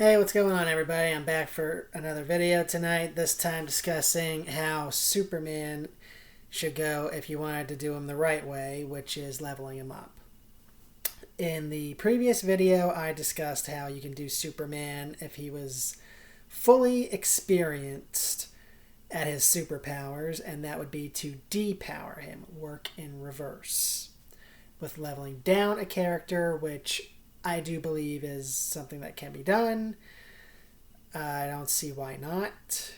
Hey, what's going on, everybody? I'm back for another video tonight, this time discussing how Superman should go if you wanted to do him the right way, which is leveling him up. In the previous video, I discussed how you can do Superman if he was fully experienced at his superpowers, and that would be to depower him, work in reverse. With leveling down a character, which I do believe is something that can be done. I don't see why not.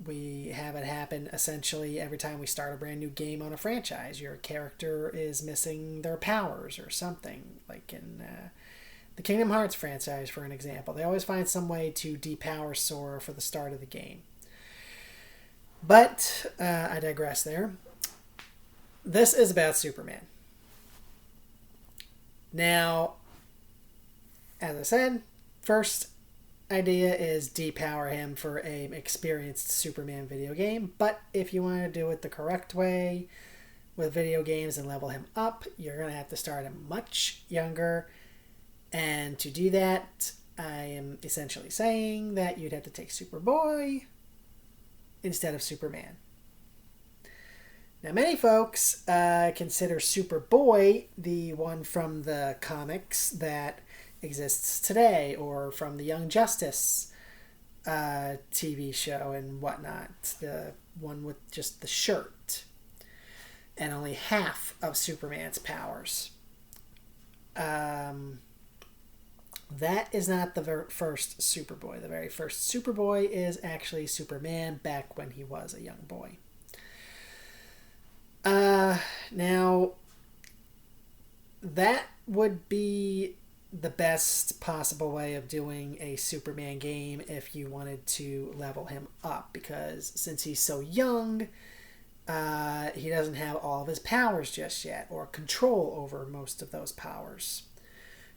We have it happen essentially every time we start a brand new game on a franchise. Your character is missing their powers or something, like in the Kingdom Hearts franchise, for an example. They always find some way to depower Sora for the start of the game. But I digress there. This is about Superman. Now, as I said, first idea is depower him for an experienced Superman video game. But if you want to do it the correct way with video games and level him up, you're going to have to start him much younger. And to do that, I am essentially saying that you'd have to take Superboy instead of Superman. Now, many folks consider Superboy the one from the comics that exists today, or from the Young Justice TV show and whatnot, the one with just the shirt and only half of Superman's powers. That is not the first Superboy. The very first Superboy is actually Superman back when he was a young boy. Now, that would be the best possible way of doing a Superman game if you wanted to level him up, because since he's so young, he doesn't have all of his powers just yet, or control over most of those powers.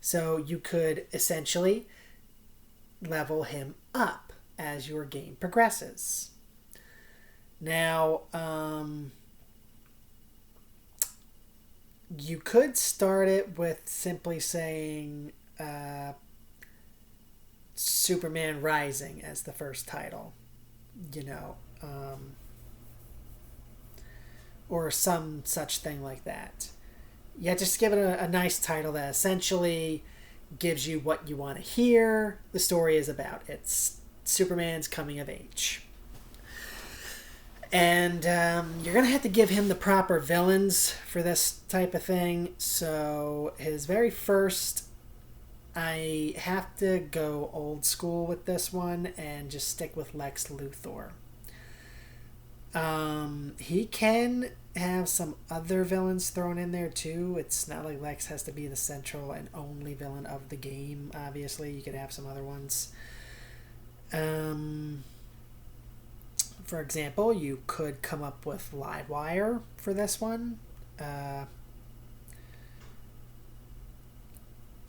So you could essentially level him up as your game progresses. Now, you could start it with simply saying Superman Rising as the first title, or some such thing like that. Yeah, just give it a nice title that essentially gives you what you want to hear the story is about. It's Superman's coming of age. And you're going to have to give him the proper villains for this type of thing. So his very first, I have to go old school with this one and just stick with Lex Luthor. He can have some other villains thrown in there too. It's not like Lex has to be the central and only villain of the game. Obviously, you could have some other ones. For example, you could come up with Livewire for this one.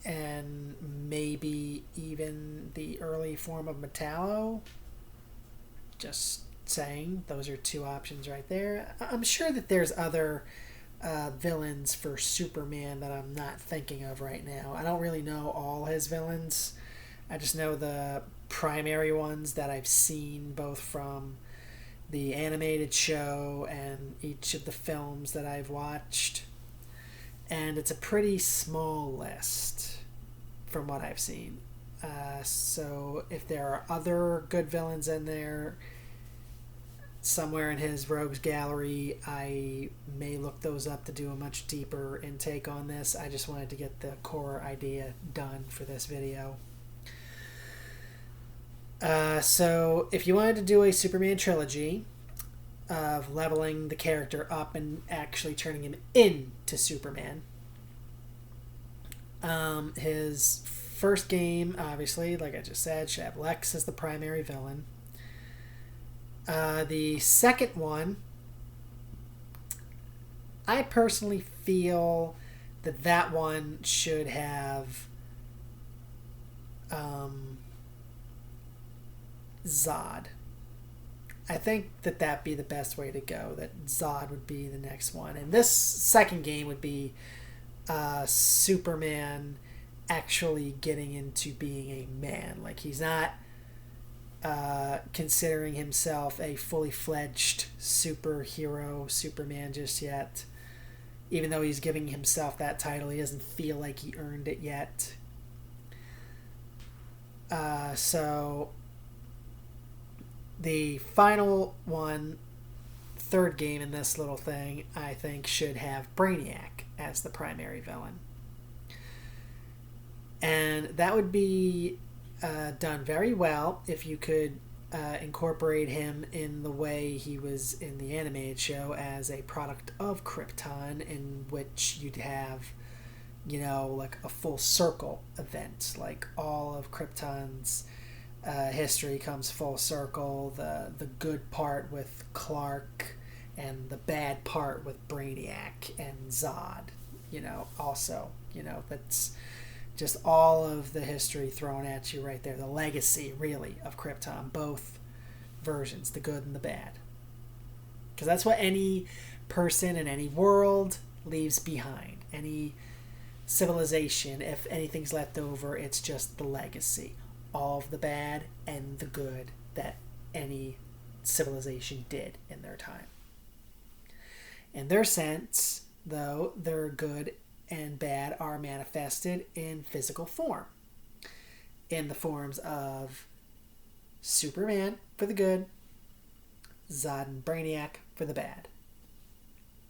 And maybe even the early form of Metallo. Just saying, those are two options right there. I'm sure that there's other villains for Superman that I'm not thinking of right now. I don't really know all his villains. I just know the primary ones that I've seen, both from the animated show and each of the films that I've watched. And it's a pretty small list from what I've seen. So if there are other good villains in there somewhere in his rogues gallery, I may look those up to do a much deeper intake on this. I just wanted to get the core idea done for this video. So if you wanted to do a Superman trilogy of leveling the character up and actually turning him into Superman, his first game, obviously, like I just said, should have Lex as the primary villain. The second one, I personally feel that one should have Zod. I think that'd be the best way to go, that Zod would be the next one. And this second game would be Superman actually getting into being a man. Like, he's not considering himself a fully fledged superhero, Superman just yet. Even though he's giving himself that title, he doesn't feel like he earned it yet. So the final one, third game in this little thing, I think should have Brainiac as the primary villain. And that would be done very well if you could incorporate him in the way he was in the animated show as a product of Krypton, in which you'd have, you know, like a full circle event, like all of Krypton's history comes full circle. The good part with Clark and the bad part with Brainiac and Zod, you know, also, you know, that's just all of the history thrown at you right there. The legacy, really, of Krypton. Both versions, the good and the bad. Because that's what any person in any world leaves behind. Any civilization, if anything's left over, it's just the legacy. All of the bad and the good that any civilization did in their time. In their sense, though, their good and bad are manifested in physical form, in the forms of Superman for the good, Zod and Brainiac for the bad.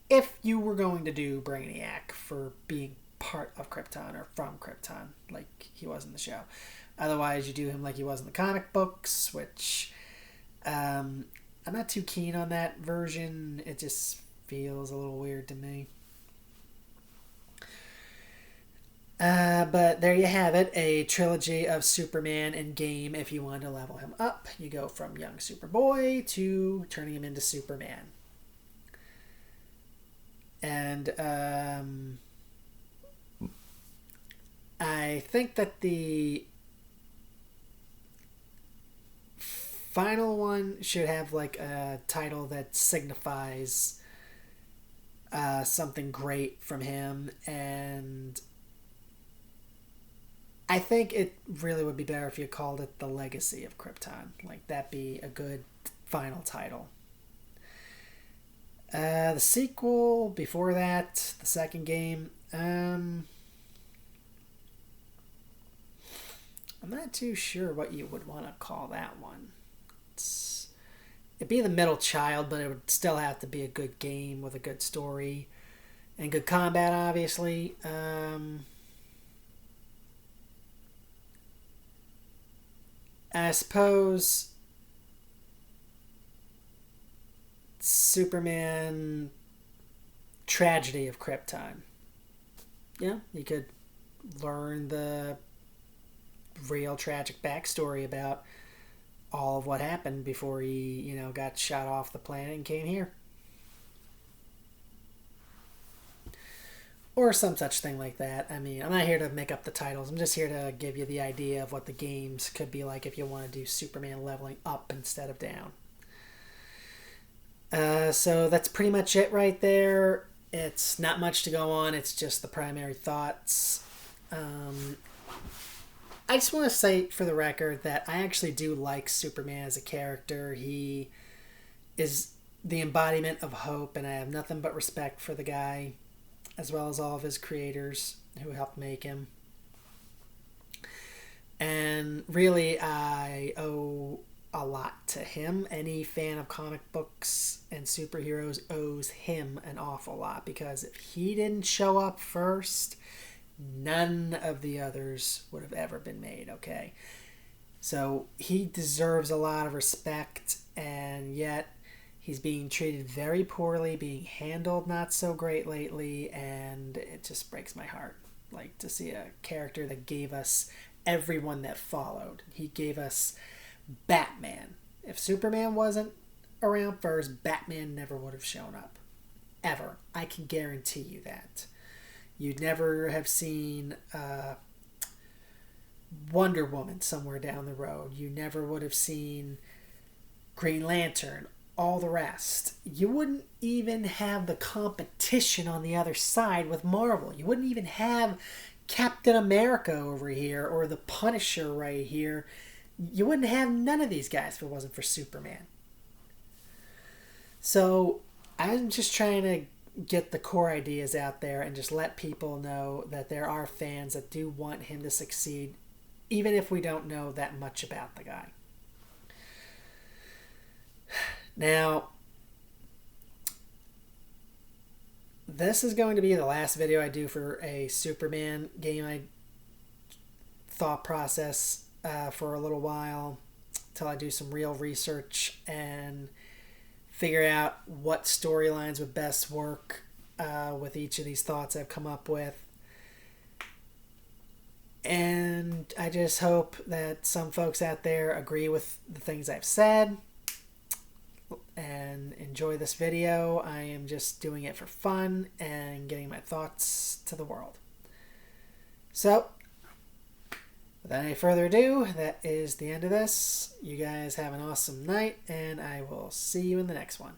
If you were going to do Brainiac for being part of Krypton or from Krypton, like he was in the show. Otherwise, you do him like he was in the comic books, which I'm not too keen on that version. It just feels a little weird to me. But there you have it, a trilogy of Superman in game. If you want to level him up, you go from young Superboy to turning him into Superman. And I think that the final one should have like a title that signifies something great from him, and I think it really would be better if you called it The Legacy of Krypton. Like, that'd be a good final title. The sequel, before that, the second game, I'm not too sure what you would want to call that one. It'd be The Middle Child, but it would still have to be a good game with a good story and good combat, obviously. I suppose Superman Tragedy of Krypton. Yeah, you could learn the real tragic backstory about all of what happened before he, you know, got shot off the planet and came here. Or some such thing like that. I mean, I'm not here to make up the titles. I'm just here to give you the idea of what the games could be like if you want to do Superman leveling up instead of down. So that's pretty much it right there. It's not much to go on. It's just the primary thoughts. I just want to say for the record that I actually do like Superman as a character. He is the embodiment of hope, and I have nothing but respect for the guy, as well as all of his creators who helped make him. And really, I owe a lot to him. Any fan of comic books and superheroes owes him an awful lot, because if he didn't show up first, none of the others would have ever been made, okay? So he deserves a lot of respect, and yet he's being treated very poorly, being handled not so great lately, and it just breaks my heart. Like, to see a character that gave us everyone that followed. He gave us Batman. If Superman wasn't around first, Batman never would have shown up. Ever. I can guarantee you that. You'd never have seen Wonder Woman somewhere down the road. You never would have seen Green Lantern, all the rest. You wouldn't even have the competition on the other side with Marvel. You wouldn't even have Captain America over here or the Punisher right here, you wouldn't have none of these guys if it wasn't for Superman. So I'm just trying to get the core ideas out there and just let people know that there are fans that do want him to succeed, even if we don't know that much about the guy. Now, this is going to be the last video I do for a Superman game. I thought process for a little while till I do some real research and figure out what storylines would best work with each of these thoughts I've come up with. And I just hope that some folks out there agree with the things I've said and enjoy this video. I am just doing it for fun and getting my thoughts to the world. So, without any further ado, that is the end of this. You guys have an awesome night, and I will see you in the next one.